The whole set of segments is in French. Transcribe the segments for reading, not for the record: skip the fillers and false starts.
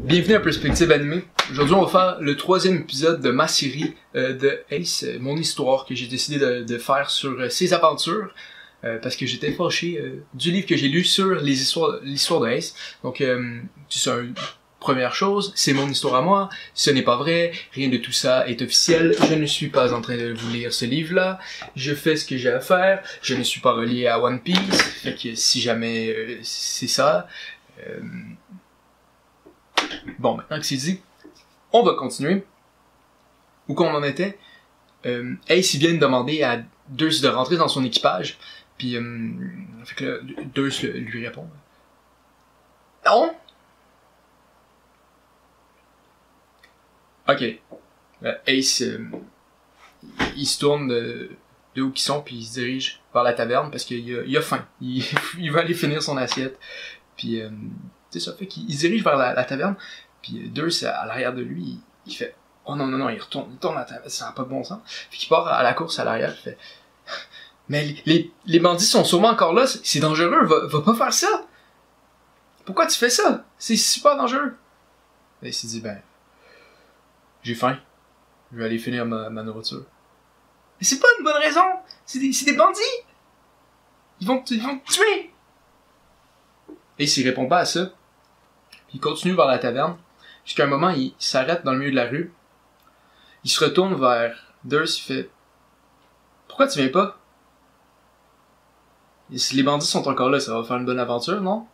Bienvenue à Perspective Animée. Aujourd'hui, on va faire le troisième épisode de ma série de Ace, mon histoire que j'ai décidé de faire sur ses aventures parce que j'étais fâché du livre que j'ai lu sur l'histoire de Ace. Donc, c'est une première chose, c'est mon histoire à moi, ce n'est pas vrai, rien de tout ça est officiel, je ne suis pas en train de vous lire ce livre-là, je fais ce que j'ai à faire, je ne suis pas relié à One Piece, fait que si jamais c'est ça... Bon, maintenant que c'est dit, on va continuer. Où qu'on en était, Ace il vient de demander à Deus de rentrer dans son équipage, puis fait que là, Deus lui répond. Non! Ok. Ace, il se tourne de où qu'ils sont, puis il se dirige vers la taverne parce qu'il a faim. Il va aller finir son assiette. Puis, c'est ça, fait qu'il se dirige vers la taverne, puis Deus, à l'arrière de lui, il fait « Oh non, non, non, il retourne à la taverne, ça n'a pas de bon sens. » Fait qu'il part à la course à l'arrière, il fait « Mais les bandits sont sûrement encore là, c'est dangereux, va pas faire ça! Pourquoi tu fais ça? C'est super dangereux! » Et il s'est dit « Ben, j'ai faim, je vais aller finir ma nourriture. » Mais c'est pas une bonne raison! C'est des bandits! Ils vont te tuer! Et il répond pas à ça. Puis il continue vers la taverne. Jusqu'à un moment, il s'arrête dans le milieu de la rue. Il se retourne vers Deus, il fait « Pourquoi tu viens pas? Et si les bandits sont encore là, ça va faire une bonne aventure, non? »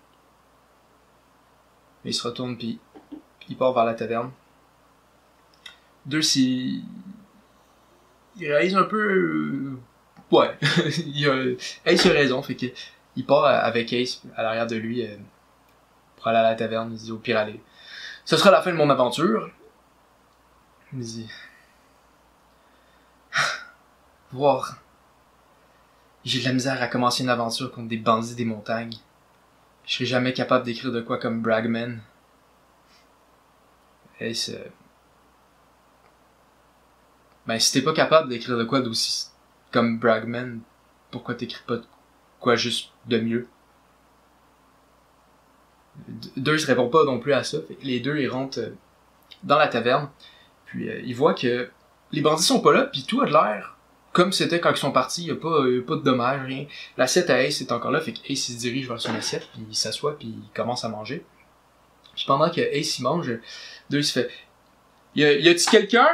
Et il se retourne puis il part vers la taverne. Deus, il réalise un peu... Ouais, Ace a raison, fait que il part avec Ace à l'arrière de lui pour aller à la taverne. Il dit au pire aller. Ce sera la fin de mon aventure. Il dit voir. J'ai de la misère à commencer une aventure contre des bandits des montagnes. Je serai jamais capable d'écrire de quoi comme Bragman. Ace, ben si t'es pas capable d'écrire de quoi d'aussi comme Bragman, pourquoi t'écris pas de quoi juste de mieux? Deus répond pas non plus à ça. Les deux, ils rentrent dans la taverne. Puis ils voient que les bandits sont pas là, puis tout a de l'air comme c'était quand ils sont partis. Il y a pas de dommages, rien. L'assiette à Ace est encore là, fait que Ace il se dirige vers son assiette, puis il s'assoit, puis il commence à manger. Puis pendant que Ace il mange, Deus fait « Y a-t-il quelqu'un? »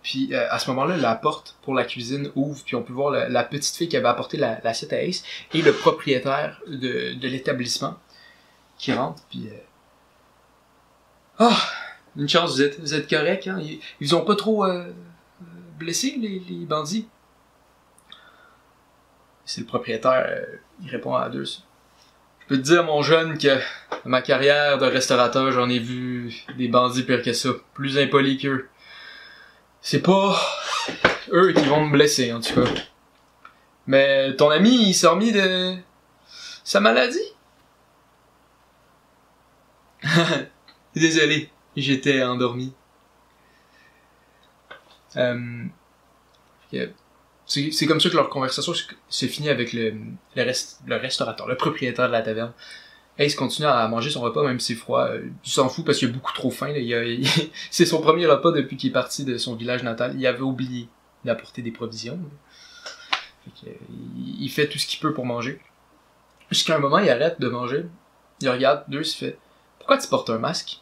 Puis à ce moment-là, la porte pour la cuisine ouvre, puis on peut voir la petite fille qui avait apporté l'assiette à Ace et le propriétaire de l'établissement qui rentre, puis une chance, vous êtes correct, hein? Ils ont pas trop blessé les bandits? C'est le propriétaire, il répond à Deus. Je peux te dire, mon jeune, que dans ma carrière de restaurateur, j'en ai vu des bandits pires que ça, plus impolis qu'eux. C'est pas eux qui vont me blesser, en tout cas. Mais ton ami, il s'est remis de sa maladie? Désolé, j'étais endormi. C'est comme ça que leur conversation se finit avec le restaurateur, le propriétaire de la taverne. Ace continue à manger son repas même si c'est froid. Il s'en fout parce qu'il a beaucoup trop faim. C'est son premier repas depuis qu'il est parti de son village natal. Il avait oublié d'apporter des provisions. Il fait tout ce qu'il peut pour manger. Jusqu'à un moment, il arrête de manger. Il regarde Deus, il fait « Pourquoi tu portes un masque? »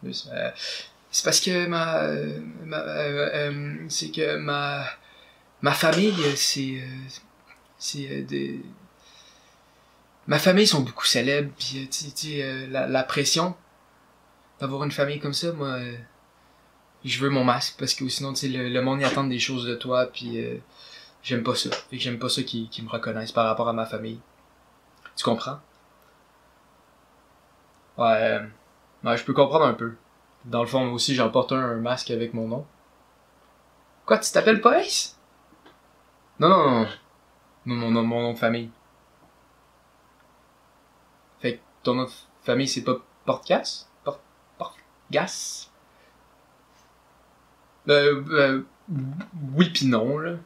Deus, c'est parce que ma famille, ma famille sont beaucoup célèbres, pis la pression d'avoir une famille comme ça, moi, je veux mon masque, parce que sinon, le monde y attend des choses de toi, pis j'aime pas ça. Fait que j'aime pas ça qu'ils me reconnaissent par rapport à ma famille. Tu comprends? Ouais, je peux comprendre un peu. Dans le fond, moi aussi, j'en porte un masque avec mon nom. Quoi, tu t'appelles pas Ace? Non, mon nom de famille. Fait que ton nom de famille, c'est pas Portgas? Portgas? Oui pis non, là.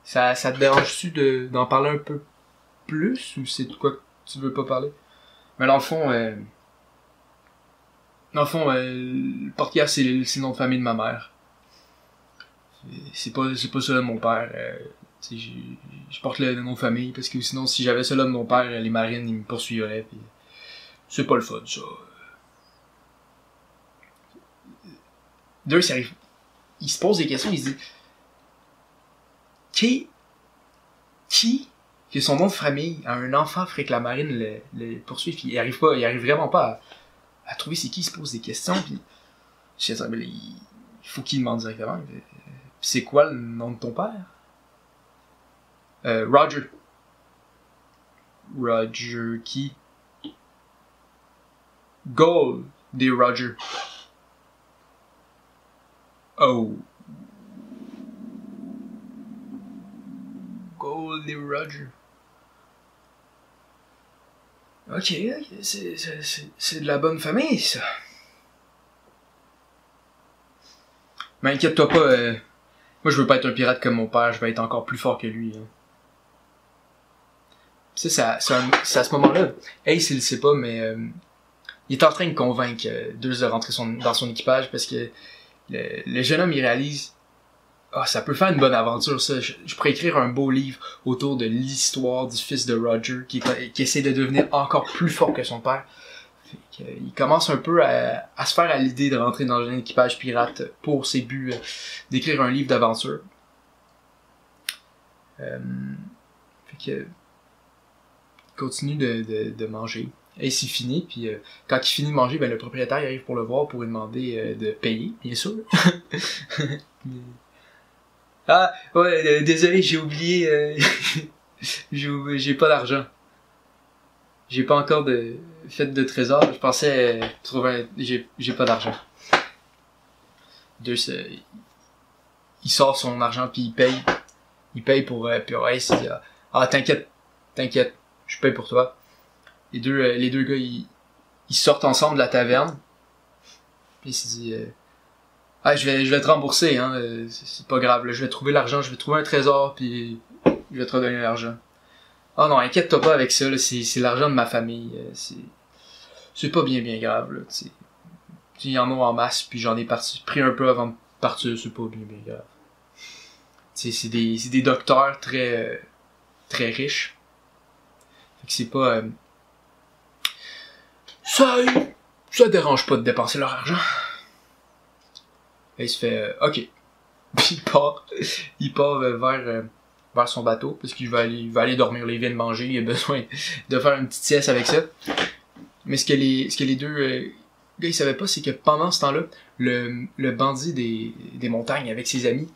Ça te dérange-tu d'en parler un peu plus, ou c'est de quoi tu veux pas parler. Mais dans le fond, le portière, c'est le nom de famille de ma mère. C'est pas celui de mon père. Je porte le nom de famille parce que sinon, si j'avais celui de mon père, les marines, ils me poursuivraient. Pis c'est pas le fun, ça. Deux, ça arrive. Il se pose des questions, il se dit qui que son nom de famille a un enfant ferait que la marine le poursuive, pis il arrive vraiment pas à trouver c'est qui, il se pose des questions, pis je sais, il faut qu'il demande directement. C'est quoi le nom de ton père? Roger. Roger qui? Gold des Roger. Oh. Gold des Roger. Ok, c'est de la bonne famille, ça. Mais inquiète-toi pas, moi je veux pas être un pirate comme mon père, je vais être encore plus fort que lui. Hein. C'est à ce moment-là, Ace il le sait pas, mais il est en train de convaincre Deuce de rentrer dans son équipage parce que le jeune homme il réalise ça peut faire une bonne aventure ça, je pourrais écrire un beau livre autour de l'histoire du fils de Roger qui essaie de devenir encore plus fort que son père. Il commence un peu à se faire à l'idée de rentrer dans un équipage pirate pour ses buts d'écrire un livre d'aventure. Fait que il continue de manger. Ace il finit, puis quand il finit de manger, ben le propriétaire il arrive pour le voir pour lui demander de payer, bien sûr. Ah, ouais, désolé, j'ai oublié, j'ai pas d'argent. J'ai pas encore fait de trésor, je pensais trouver j'ai pas d'argent. Il sort son argent puis il paye pour Ace, il dit t'inquiète, je paye pour toi. Les deux gars ils sortent ensemble de la taverne. Puis il se dit je vais te rembourser hein, c'est pas grave, là, je vais trouver l'argent, je vais trouver un trésor puis je vais te redonner l'argent. Ah non, inquiète-toi pas avec ça, là, c'est l'argent de ma famille, c'est pas bien grave là, tu sais. Il y en a en masse puis j'en ai pris un peu avant de partir, c'est pas bien grave. Tu sais, c'est des docteurs très très riches. Fait que c'est pas ça dérange pas de dépenser leur argent. Et il se fait ok. Puis il part vers son bateau parce qu'il va aller dormir, il vient de manger, il a besoin de faire une petite sieste avec ça. Mais ce que les deux gars ils savaient pas, c'est que pendant ce temps-là, le bandit des montagnes avec ses amis,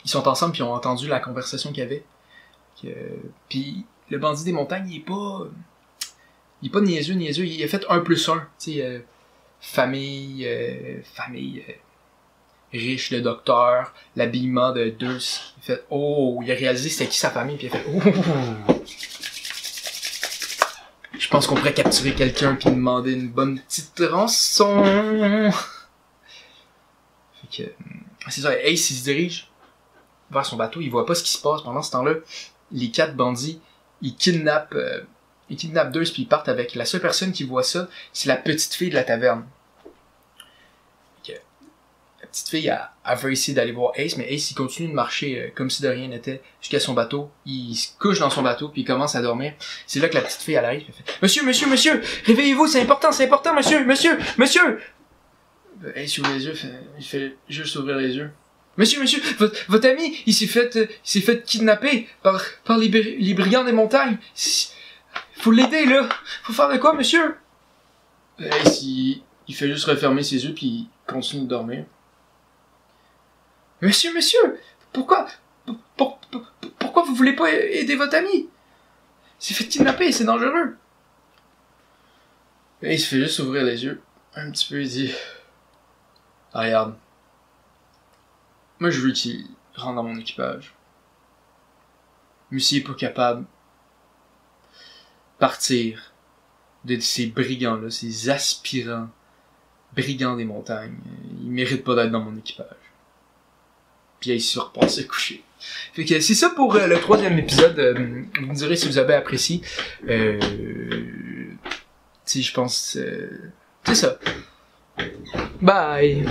ils sont ensemble puis ils ont entendu la conversation qu'il y avait. Puis le bandit des montagnes, il est pas niaiseux, il a fait 1 plus 1, tu sais, famille, riche, le docteur, l'habillement de Deuce. Il fait il a réalisé c'était qui sa famille, puis il a fait je pense qu'on pourrait capturer quelqu'un puis demander une bonne petite rançon. Fait que c'est ça, Ace il se dirige vers son bateau, il voit pas ce qui se passe pendant ce temps-là. Les 4 bandits, ils kidnappent Deuce puis ils partent avec. La seule personne qui voit ça, c'est la petite fille de la taverne. La petite fille, elle veut essayer d'aller voir Ace, mais Ace, il continue de marcher comme si de rien n'était jusqu'à son bateau. Il se couche dans son bateau, puis il commence à dormir. C'est là que la petite fille, elle arrive, elle fait « Monsieur, réveillez-vous, c'est important, monsieur! » Ace ouvre les yeux, il fait juste ouvrir les yeux. « Monsieur, votre ami, il s'est fait kidnapper par les brigands des montagnes. Faut l'aider, là! Faut faire de quoi, monsieur? » Ace, il fait juste refermer ses yeux, puis il continue de dormir. Monsieur, pourquoi vous voulez pas aider votre ami? Il s'est fait kidnapper, c'est dangereux. Et il se fait juste ouvrir les yeux, un petit peu, il dit, regarde, moi je veux qu'il rentre dans mon équipage. Mais s'il est pas capable de partir de ces brigands-là, ces aspirants brigands des montagnes, il mérite pas d'être dans mon équipage. puis il se repart se coucher. Fait que c'est ça pour le 3e épisode. Vous me direz si vous avez apprécié. Si je pense... c'est ça. Bye!